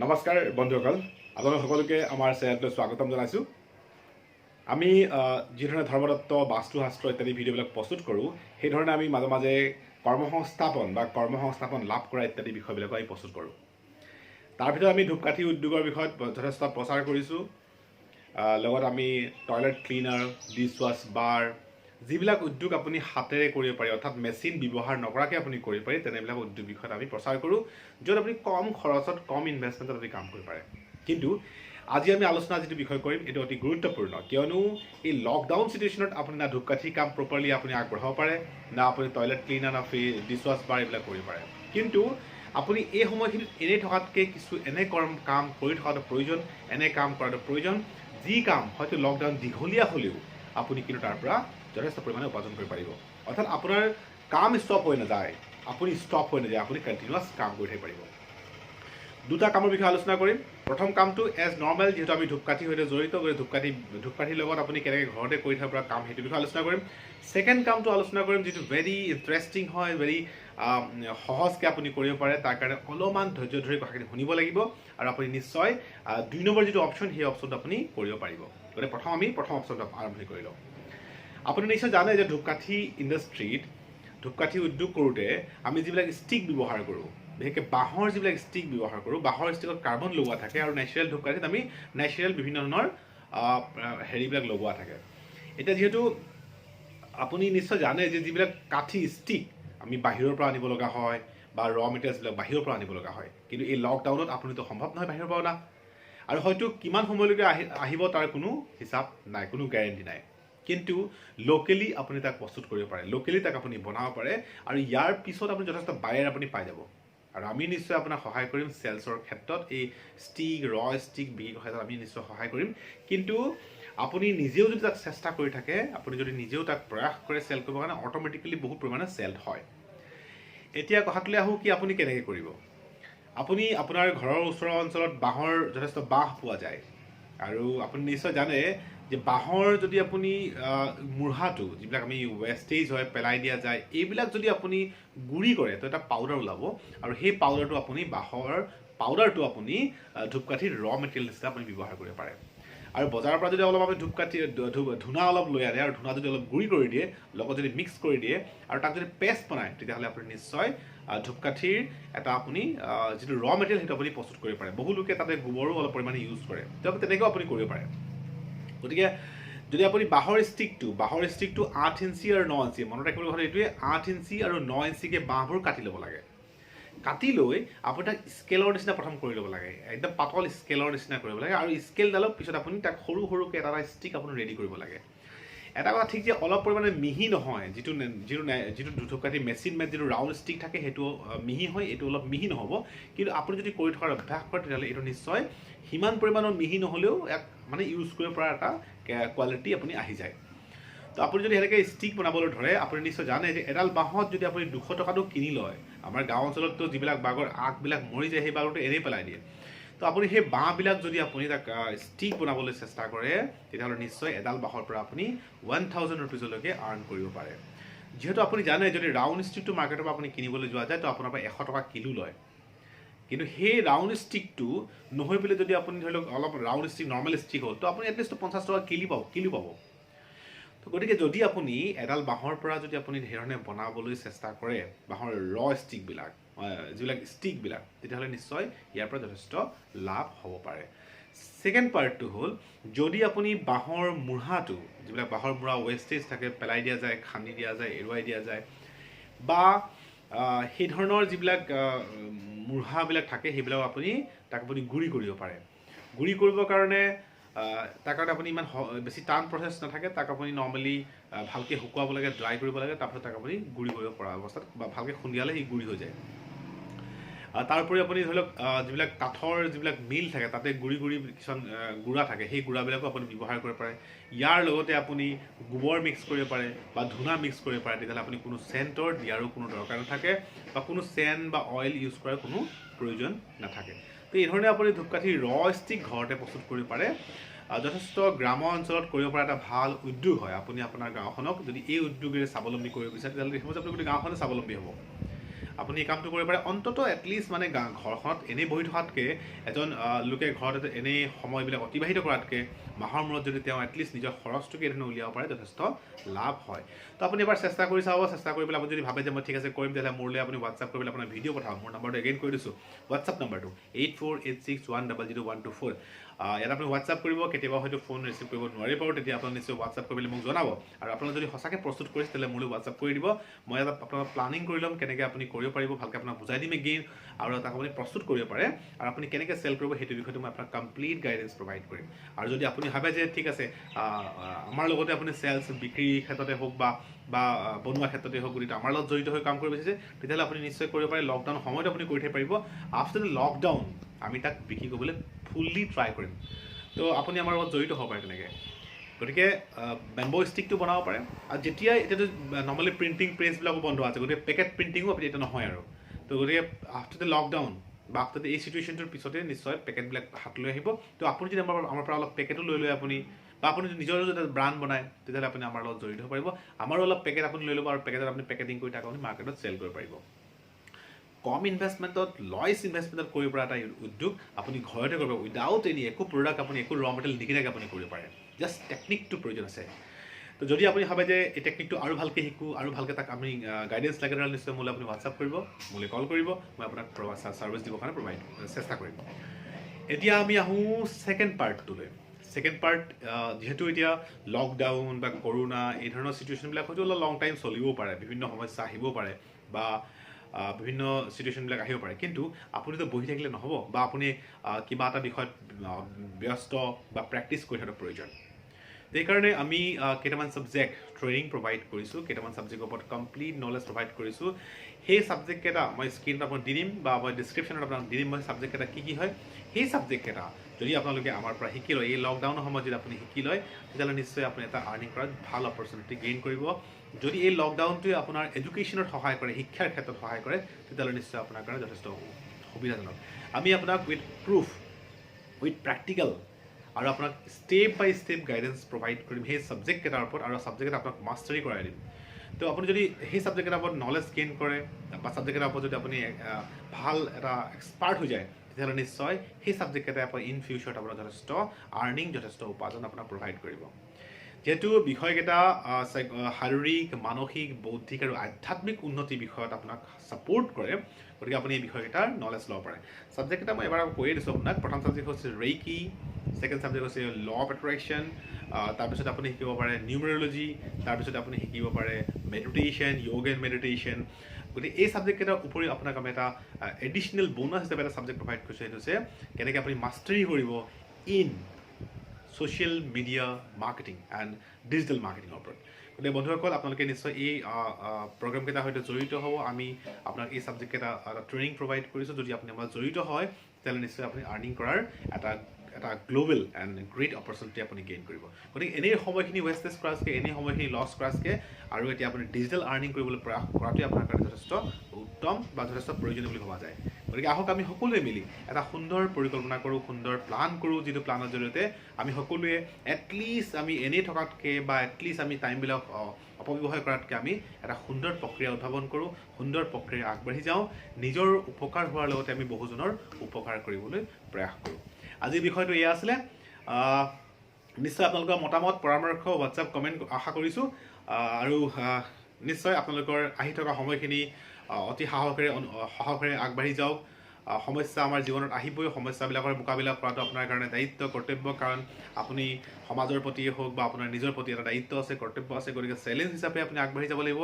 নমস্কাৰ বন্ধুসকল, আপোনালোক সকলোকে আমাৰ চেনেললৈ স্বাগতম জনাইছোঁ। আমি যিধৰণে ধৰ্মতত্ত্ব, বাস্তুশাস্ত্ৰ ইত্যাদি ভিডিঅ'বিলাক প্ৰস্তুত কৰোঁ, সেইধৰণে আমি মাজে মাজে কৰ্মসংস্থাপন লাভ কৰা ইত্যাদি বিষয়বিলাকো আমি প্ৰস্তুত কৰোঁ। তাৰ ভিতৰত আমি ধূপকাঠি উদ্যোগৰ বিষয়ত যথেষ্ট প্ৰচাৰ কৰিছোঁ। লগত আমি টয়লেট ক্লিনাৰ, ডিছৱাছ বাৰ, যিবিলাক উদ্যোগ আপুনি হাতেৰে কৰিব পাৰি, অৰ্থাৎ মেচিন ব্যৱহাৰ নকৰাকৈ আপুনি কৰিব পাৰি, তেনেবিলাক উদ্যোগ বিষয়ত আমি প্ৰচাৰ কৰোঁ, য'ত আপুনি কম খৰচত, কম ইনভেষ্টমেণ্টত আপুনি কাম কৰিব পাৰে। কিন্তু আজি আমি আলোচনা যিটো বিষয় কৰিম, এইটো অতি গুৰুত্বপূৰ্ণ, কিয়নো এই লকডাউন চিটুৱেশ্যনত আপুনি না ধূপকাঠি কাম প্ৰপাৰলি আপুনি আগবঢ়াব পাৰে, না আপুনি টয়লেট ক্লিনাৰ, না ডিছৱাছ বাৰ এইবিলাক কৰিব পাৰে। কিন্তু আপুনি এই সময়খিনিত এনেই থকাতকৈ কিছু এনে কাম কৰি থকাটো প্ৰয়োজন, এনে কাম কৰাটো প্ৰয়োজন, যি কাম হয়তো লকডাউন দীঘলীয়া হ'লেও আপুনি কিন্তু তাৰ পৰা যথেষ্ট পৰিমাণে উপাৰ্জন কৰিব পাৰিব। অৰ্থাৎ আপোনাৰ কাম ষ্টপ হৈ নাযায়, আপুনি কণ্টিনিউৱাছ কাম কৰি থাকিব পাৰিব। দুটা কামৰ বিষয়ে আলোচনা কৰিম। প্ৰথম কামটো এজ নৰ্মেল, যিহেতু আমি ধূপকাঠিৰ সৈতে জড়িত, গতিকে ধূপকাঠিৰ লগত আপুনি কেনেকৈ ঘৰতে কৰি থাকিব পৰা কাম, সেইটো বিষয়ে আলোচনা কৰিম। ছেকেণ্ড কামটো আলোচনা কৰিম, যিটো ভেৰি ইণ্টাৰেষ্টিং হয়, ভেৰি সহজকৈ আপুনি কৰিব পাৰে। তাৰ কাৰণে অলপমান ধৈৰ্য ধৰি কথাখিনি শুনিব লাগিব, আৰু আপুনি নিশ্চয় 2 নম্বৰ যিটো অপশ্যন, সেই অপশ্যনটো আপুনি কৰিব পাৰিব। গতিকে প্ৰথম অপশ্যনটো আৰম্ভ কৰি লওঁ। আপুনি নিশ্চয় জানে যে ধূপকাঠি ইণ্ডাষ্ট্ৰীত, ধূপকাঠি উদ্যোগ কৰোঁতে আমি যিবিলাক ষ্টিক ব্যৱহাৰ কৰোঁ, বিশেষকৈ বাঁহৰ যিবিলাক ষ্টিক ব্যৱহাৰ কৰোঁ, বাঁহৰ ষ্টিকত কাৰ্বন লগোৱা থাকে, আৰু নেচাৰেল ধূপকাঠিত আমি নেচাৰেল বিভিন্ন ধৰণৰ হেৰিবিলাক লগোৱা থাকে। এতিয়া যিহেতু আপুনি নিশ্চয় জানে যে যিবিলাক কাঠি ষ্টিক আমি বাহিৰৰ পৰা আনিব লগা হয়, বা ৰ মেটেৰিয়েলছবিলাক বাহিৰৰ পৰা আনিব লগা হয়, কিন্তু এই লকডাউনত আপুনিতো সম্ভৱ নহয় বাহিৰৰ পৰা অনা, আৰু হয়তো কিমান সময়লৈকে আহিব তাৰ কোনো হিচাপ নাই, কোনো গেৰেণ্টি নাই। কিন্তু লোকেলি আপুনি তাক প্ৰস্তুত কৰিব পাৰে, লোকেলি তাক আপুনি বনাব পাৰে, আৰু ইয়াৰ পিছত আপুনি যথেষ্ট বায়াৰ আপুনি পাই যাব। আৰু আমি নিশ্চয় আপোনাক সহায় কৰিম চেলছৰ ক্ষেত্ৰত, এই ষ্টিক, ৰ ষ্টিক বিক্ৰী ক্ষেত্ৰত আমি নিশ্চয় সহায় কৰিম। কিন্তু আপুনি নিজেও যদি তাক চেষ্টা কৰি থাকে, আপুনি যদি নিজেও তাক প্ৰয়াস কৰে চেল কৰিবৰ কাৰণে, অট'মেটিকেলি বহুত পৰিমাণে চেল হয়। এতিয়া কথাটোলৈ আহোঁ, কি আপুনি কেনেকৈ কৰিব। আপুনি আপোনাৰ ঘৰৰ ওচৰৰ অঞ্চলত যথেষ্ট বাঁহ পোৱা যায়, আৰু আপুনি নিশ্চয় জানে যে বাঁহৰ যদি আপুনি মূঢ়াটো, যিবিলাক আমি ৱেষ্টেজ হয়, পেলাই দিয়া যায়, এইবিলাক যদি আপুনি গুড়ি কৰে, তো এটা পাউডাৰ ওলাব, আৰু সেই পাউডাৰটো আপুনি ধূপকাঠিৰ ৰ মেটেৰিয়েল নিচিনা আপুনি ব্যৱহাৰ কৰিব পাৰে। আৰু বজাৰৰ পৰা যদি অলপ আপুনি ধূনা অলপ লৈ আনে, আৰু ধূনা যদি অলপ গুড়ি কৰি দিয়ে, লগত যদি মিক্স কৰি দিয়ে, আৰু তাক যদি পেষ্ট বনায়, তেতিয়াহ'লে আপুনি নিশ্চয় ধূপকাঠিৰ এটা আপুনি যিটো ৰ মেটেৰিয়েল, সেইটো আপুনি প্ৰস্তুত কৰিব পাৰে। বহু লোকে তাতে গোবৰো অলপ পৰিমাণে ইউজ কৰে, তেনেকৈও আপুনি কৰিব পাৰে। গতিকে যদি আপুনি বাঁহৰ ষ্টিকটো 8 ইঞ্চি আৰু 9 ইঞ্চি, মনত ৰাখিব কথা এইটোৱে, 8 ইঞ্চি আৰু 9 ইঞ্চিকৈ বাঁহবোৰ কাটি ল'ব লাগে। কাটি লৈ আপুনি তাক স্কেলৰ নিচিনা প্ৰথম কৰি ল'ব লাগে, একদম পাতল স্কেলৰ নিচিনা কৰিব লাগে, আৰু স্কেলডালৰ পিছত আপুনি তাক সৰু সৰুকৈ এটা ষ্টিক আপুনি ৰেডি কৰিব লাগে। এটা কথা ঠিক যে অলপ পৰিমাণে মিহি নহয়, যিটো ধূপকাঠি মেচিন মেড যিটো ৰাউণ্ড ষ্টিক থাকে, সেইটো মিহি হয়, এইটো অলপ মিহি নহ'ব। কিন্তু আপুনি যদি কৰি থকাৰ অভ্যাস কৰে, তেতিয়াহ'লে এইটো নিশ্চয় সিমান পৰিমাণৰ মিহি নহ'লেও ইউজ কৰিব পৰা এটা কোৱালিটি আপুনি আহি যায়। তো আপুনি যদি সেনেকৈ ষ্টিক বনাবলৈ ধৰে, আপুনি নিশ্চয় জানে যে এডাল বাঁহত যদি আপুনি 200 টকাটো কিনি লয়, আমাৰ গাঁও অঞ্চলততো যিবিলাক বাঁহৰ আগবিলাক মৰি যায়, সেই বাঁহটো এনেই পেলাই দিয়ে। তো আপুনি সেই বাঁহবিলাক যদি আপুনি তাক ষ্টিক বনাবলৈ চেষ্টা কৰে, তেতিয়াহ'লে নিশ্চয় এডাল বাঁহৰ পৰা আপুনি 1000 ৰুপিজলৈকে আৰ্ণ কৰিব পাৰে। যিহেতু আপুনি জানে, যদি ৰাউণ্ড ষ্টিকটো মাৰ্কেটৰ পৰা আপুনি কিনিবলৈ যোৱা যায়, তো আপোনাৰ পৰা 100 টকা কিলো লয়। কিন্তু সেই ৰাউণ্ড ষ্টিকটো নহৈ পেলাই যদি আপুনি ধৰি লওক অলপ ৰাউণ্ড ষ্টিক, নৰ্মেল ষ্টিক হ'ল, তো আপুনি এটলিষ্ট 50 টকা কিলো পাব। তো গতিকে যদি আপুনি এডাল বাঁহৰ পৰা যদি আপুনি সেইধৰণে বনাবলৈ চেষ্টা কৰে, বাঁহৰ ৰ ষ্টিকবিলাক, যিবিলাক ষ্টিকবিলাক, তেতিয়াহ'লে নিশ্চয় ইয়াৰ পৰা যথেষ্ট লাভ হ'ব পাৰে। ছেকেণ্ড পাৰ্টটো হ'ল, যদি আপুনি বাঁহৰ মূঢ়াটো, যিবিলাক বাঁহৰ মূঢ়া ৱেষ্টেজ থাকে, পেলাই দিয়া যায়, খান্দি দিয়া যায়, এৰুৱাই দিয়া যায়, বা সেই ধৰণৰ যিবিলাক মূঢ়াবিলাক থাকে, সেইবিলাক তাক আপুনি গুড়ি কৰিব পাৰে। গুড়ি কৰিবৰ কাৰণে তাৰ কাৰণে আপুনি ইমান বেছি টান প্ৰচেছ নাথাকে। তাক আপুনি নৰ্মেলি ভালকৈ শুকুৱাব লাগে, ড্ৰাই কৰিব লাগে, তাৰপিছত তাক আপুনি গুড়ি কৰিব পৰা অৱস্থাত, বা ভালকৈ খুন্দিয়ালে সি গুড়ি হৈ যায়। তাৰোপৰি আপুনি ধৰি লওক যিবিলাক কাঠৰ যিবিলাক মিল থাকে, তাতে গুড়ি কিছুমান গুড়া থাকে, সেই গুড়াবিলাকো আপুনি ব্যৱহাৰ কৰিব পাৰে। ইয়াৰ লগতে আপুনি গোবৰ মিক্স কৰিব পাৰে, বা ধূনা মিক্স কৰিব পাৰে, তেতিয়াহ'লে আপুনি কোনো চেণ্টৰ দিয়াৰো কোনো দৰকাৰ নাথাকে, বা কোনো চেণ্ট বা অইল ইউজ কৰাৰ কোনো প্ৰয়োজন নাথাকে। তো এইধৰণে আপুনি ধূপকাঠি ৰ ষ্টিক ঘৰতে প্ৰস্তুত কৰিব পাৰে। যথেষ্ট গ্ৰাম্য অঞ্চলত কৰিব পৰা এটা ভাল উদ্যোগ হয়। আপুনি আপোনাৰ গাঁওখনক যদি এই উদ্যোগেৰে স্বাৱলম্বী কৰিব বিচাৰে, তেতিয়াহ'লে দেখিব যে আপুনি গোটেই গাঁওখনে স্বাৱলম্বী হ'ব। আপুনি এই কামটো কৰিব পাৰে অন্তত এটলিষ্ট মানে ঘৰখনত এনেই বহি থকাতকৈ এজন লোকে ঘৰত এনেই সময়বিলাক অতিবাহিত কৰাতকৈ মাহৰ মূৰত যদি তেওঁ এটলিষ্ট নিজৰ খৰচটোকে ধৰণে উলিয়াব পাৰে যথেষ্ট লাভ হয় তো আপুনি এবাৰ চেষ্টা কৰি চাব চেষ্টা কৰি পেলাই আপুনি যদি ভাবে যে মই ঠিক আছে কৰিম তেতিয়াহ'লে মোৰলৈ আপুনি হোৱাটছআপ কৰি পেলাই আপোনাৰ ভিডিঅ' পঠাওক মোৰ নম্বৰটো এগেইন কৰি দিছোঁ হোৱাটছআপ নম্বৰটো 8486100124 ইয়াত আপুনি হোৱাটছআপ কৰিব কেতিয়াবা হয়তো ফোন ৰিচিভ কৰিব নোৱাৰি পাৰোঁ তেতিয়া আপুনি নিশ্চয় হোৱাটছআপ কৰি মোক জনাব আৰু আপোনালোকে যদি সঁচাকৈ প্ৰস্তুত কৰিছে তেতিয়াহ'লে মোলৈ হোৱাটছআপ কৰি দিব মই এটা আপোনাক প্লানিং কৰি ল'ম কেনেকৈ আপুনি কৰিব পাৰিব ভালকৈ আপোনাক বুজাই দিম এগেইন আৰু তাক আপুনি প্ৰস্তুত কৰিব পাৰে আৰু আপুনি কেনেকৈ চেল কৰিব সেইটো বিষয়টো মই আপোনাক কমপ্লিট গাইডেঞ্চ প্ৰভাইড কৰিম আৰু যদি আপুনি ভাবে যে ঠিক আছে আমাৰ লগতে আপুনি চেলছ বিক্ৰীৰ ক্ষেত্ৰতে হওক বা বনোৱা ক্ষেত্ৰতে হওক গতিকে আমাৰ লগত জড়িত হৈ কাম কৰিব বিচাৰিছে তেতিয়াহ'লে আপুনি নিশ্চয় কৰিব পাৰে লকডাউন সময়ত আপুনি কৰি থাকিব পাৰিব আফটাৰ দ্য লকডাউন আমি তাক বিক্ৰী কৰিবলৈ ফুল্লি ট্ৰাই কৰিম তো আপুনি আমাৰ লগত জড়িত হ'ব পাৰে তেনেকৈ গতিকে বেম্বো ষ্টিকটো বনাব পাৰে আৰু যেতিয়া এতিয়াতো নৰ্মেলি প্ৰিণ্টিং প্ৰেছবিলাকো বন্ধ আছে গতিকে পেকেট প্ৰিণ্টিঙো আপুনি এতিয়া নহয় আৰু তো গতিকে আফটাৰ দ্য লকডাউন বা আফটাৰ দ্য এই চিটুৱেশ্যনটোৰ পিছতে নিশ্চয় পেকেটবিলাক হাত লৈ আহিব তো আপুনি যদি আমাৰ পৰা অলপ পেকেটো লৈ আপুনি বা আপুনি নিজৰ যদি ব্ৰাণ্ড বনায় তেতিয়াহ'লে আপুনি আমাৰ লগত জড়িত হ'ব পাৰিব আমাৰো অলপ পেকেট আপুনি লৈ ল'ব আৰু পেকেটত আপুনি পেকেটিং কৰি তাক আপুনি মাৰ্কেটত চেল কৰিব পাৰিব কম ইনভেষ্টমেণ্টত লয়ছ ইনভেষ্টমেণ্টত কৰিব পৰা এটা উদ্যোগ আপুনি ঘৰতে কৰিব উইদাউট এনি একো প্ৰডাক্ট আপুনি একো ৰ মেটেৰিয়েল নিকিনাকৈ আপুনি কৰিব পাৰে জাষ্ট টেকনিকটো প্ৰয়োজন আছে তো যদি আপুনি ভাবে যে এই টেকনিকটো আৰু ভালকৈ শিকোঁ আৰু ভালকৈ তাক আমি গাইডেঞ্চ লাগে তেতিয়াহ'লে নিশ্চয় মোলৈ আপুনি হোৱাটছআপ কৰিব মোলৈ কল কৰিব মই আপোনাক ছাৰ্ভিচ দিবৰ কাৰণে চেষ্টা কৰিম এতিয়া আমি আহোঁ ছেকেণ্ড পাৰ্টটোলৈ ছেকেণ্ড পাৰ্ট যিহেতু এতিয়া লকডাউন বা কৰোণা এই ধৰণৰ চিটুৱেশ্যনবিলাক হয়তো অলপ লং টাইম চলিবও পাৰে বিভিন্ন সমস্যা আহিবও পাৰে বা বিভিন্ন চিটুৱেশ্যনবিলাক আহিব পাৰে কিন্তু আপুনিতো বহি থাকিলে নহ'ব বা আপুনি কিবা এটা বিষয়ত ব্যস্ত বা প্ৰেক্টিচ কৰি থকাটো প্ৰয়োজন সেইকাৰণে আমি কেইটামান ছাবজেক্ট ট্ৰেইনিং প্ৰভাইড কৰিছোঁ কেইটামান ছাবজেক্টৰ ওপৰত কমপ্লিট নলেজ প্ৰভাইড কৰিছোঁ সেই ছাবজেক্টকেইটা মই স্ক্ৰীণত আপোনাক দি দিম বা মই ডিছক্ৰিপশ্যনত আপোনাক দি দিম মই ছাবজেক্টকেইটা কি হয় সেই ছাবজেক্টকেইটা যদি আপোনালোকে আমাৰ পৰা শিকি লয় এই লকডাউনৰ সময়ত যদি আপুনি শিকি লয় তেতিয়াহ'লে নিশ্চয় আপুনি এটা আৰ্নিং কৰাত ভাল অপৰচুনিটি গেইন কৰিব যদি এই লকডাউনটোৱে আপোনাৰ এডুকেশ্যনত সহায় কৰে শিক্ষাৰ ক্ষেত্ৰত সহায় কৰে তেতিয়াহ'লে নিশ্চয় আপোনাৰ কাৰণে যথেষ্ট সুবিধাজনক আমি আপোনাক উইথ প্ৰুফ উইথ প্ৰেক্টিকেল আৰু আপোনাক ষ্টেপ বাই ষ্টেপ গাইডেঞ্চ প্ৰভাইড কৰিম সেই ছাবজেক্টকেইটাৰ ওপৰত আৰু ছাবজেক্টকেইটা আপোনাক মাষ্টাৰী কৰাই দিম তো আপুনি যদি সেই ছাবজেক্টকেইটাৰ ওপৰত নলেজ গেইন কৰে বা ছাবজেক্টকেইটাৰ ওপৰত যদি আপুনি ভাল এটা এক্সপাৰ্ট হৈ যায় তেতিয়াহ'লে নিশ্চয় সেই ছাবজেক্টকেইটাই আপোনাৰ ইন ফিউচাৰত আপোনাৰ যথেষ্ট আৰ্নিং যথেষ্ট উপাৰ্জন আপোনাক প্ৰভাইড কৰিব যেহেতু বিষয়কেইটা শাৰীৰিক মানসিক বৌদ্ধিক আৰু আধ্যাত্মিক উন্নতিৰ বিষয়ত আপোনাক ছাপোৰ্ট কৰে গতিকে আপুনি এই বিষয়কেইটাৰ নলেজ ল'ব পাৰে ছাবজেক্টকেইটা মই এবাৰ কৈয়ে দিছোঁ আপোনাক প্ৰথম ছাবজেক্ট হৈছে ৰেইকি ছেকেণ্ড ছাবজেক্ট হৈছে ল অফ এট্ৰেকশ্যন তাৰপিছত আপুনি শিকিব পাৰে নিউমেৰলজি তাৰপিছত আপুনি শিকিব পাৰে মেডিটেশ্যন য়োগ এণ্ড মেডিটেশ্যন গতিকে এই ছাবজেক্টকেইটাৰ উপৰিও আপোনাক আমি এটা এডিশ্যনেল বোনাছ হিচাপে এটা ছাবজেক্ট প্ৰভাইড কৰিছোঁ সেইটো হৈছে কেনেকৈ আপুনি মাষ্টাৰী কৰিব in social media marketing and digital মাৰ্কেটিঙৰ ওপৰত গতিকে বন্ধুসকল আপোনালোকে নিশ্চয় এই প্ৰগ্ৰেমকেইটাৰ সৈতে জড়িত হ'ব আমি আপোনাক এই ছাবজেক্টকেইটা এটা ট্ৰেইনিং প্ৰভাইড কৰিছোঁ যদি আপুনি আমাৰ জড়িত হয় তেতিয়াহ'লে নিশ্চয় আপুনি আৰ্নিং কৰাৰ এটা গ্ল'বেল এণ্ড গ্ৰেট অপৰচুনিটি আপুনি গেইন কৰিব গতিকে এনেই সময়খিনি ৱেষ্টেজ কৰাতকৈ এনেই সময়খিনি লছ কৰাতকৈ আৰু এতিয়া আপুনি ডিজিটেল আৰ্নিং কৰিবলৈ প্ৰয়াস কৰাটোৱে আপোনাৰ কাৰণে যথেষ্ট উত্তম বা যথেষ্ট প্ৰয়োজনীয় বুলি ভবা যায় গতিকে আহক আমি সকলোৱে মিলি এটা সুন্দৰ পৰিকল্পনা কৰোঁ সুন্দৰ প্লান কৰোঁ যিটো প্লানৰ জৰিয়তে আমি সকলোৱে এটলিষ্ট আমি এনেই থকাতকৈ বা এটলিষ্ট আমি টাইমবিলাক অপব্যৱহাৰ কৰাতকৈ আমি এটা সুন্দৰ প্ৰক্ৰিয়া উদ্ভাৱন কৰোঁ সুন্দৰ প্ৰক্ৰিয়া আগবাঢ়ি যাওঁ নিজৰ উপকাৰ হোৱাৰ লগতে আমি বহুজনৰ উপকাৰ কৰিবলৈ প্ৰয়াস কৰোঁ আজিৰ বিষয়টো এয়া আছিলে নিশ্চয় আপোনালোকৰ মতামত পৰামৰ্শ হোৱাটছআপ কমেণ্ট আশা কৰিছোঁ আৰু নিশ্চয় আপোনালোকৰ আহি থকা সময়খিনি অতি সাহসেৰে আগবাঢ়ি যাওক সমস্যা আমাৰ জীৱনত আহিবই সমস্যাবিলাকৰ মোকাবিলা কৰাটো আপোনাৰ কাৰণে দায়িত্ব কৰ্তব্য কাৰণ আপুনি সমাজৰ প্ৰতিয়ে হওক বা আপোনাৰ নিজৰ প্ৰতি এটা দায়িত্ব আছে কৰ্তব্য আছে গতিকে চেলেঞ্জ হিচাপে আপুনি আগবাঢ়ি যাব লাগিব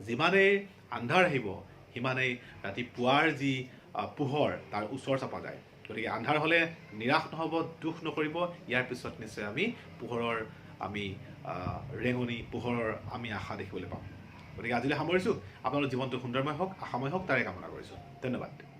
যিমানেই আন্ধাৰ আহিব সিমানেই ৰাতিপুৱাৰ যি পোহৰ তাৰ ওচৰ চাপা যায় গতিকে আন্ধাৰ হ'লে নিৰাশ নহ'ব দুখ নকৰিব ইয়াৰ পিছত নিশ্চয় আমি পোহৰৰ আমি ৰেঙনি পোহৰৰ আমি আশা দেখিবলৈ পাম গতিকে আজিলৈ সামৰিছোঁ আপোনালোকৰ জীৱনটো সুন্দৰময় হওক আশাময় হওক তাৰে কামনা কৰিছোঁ ধন্যবাদ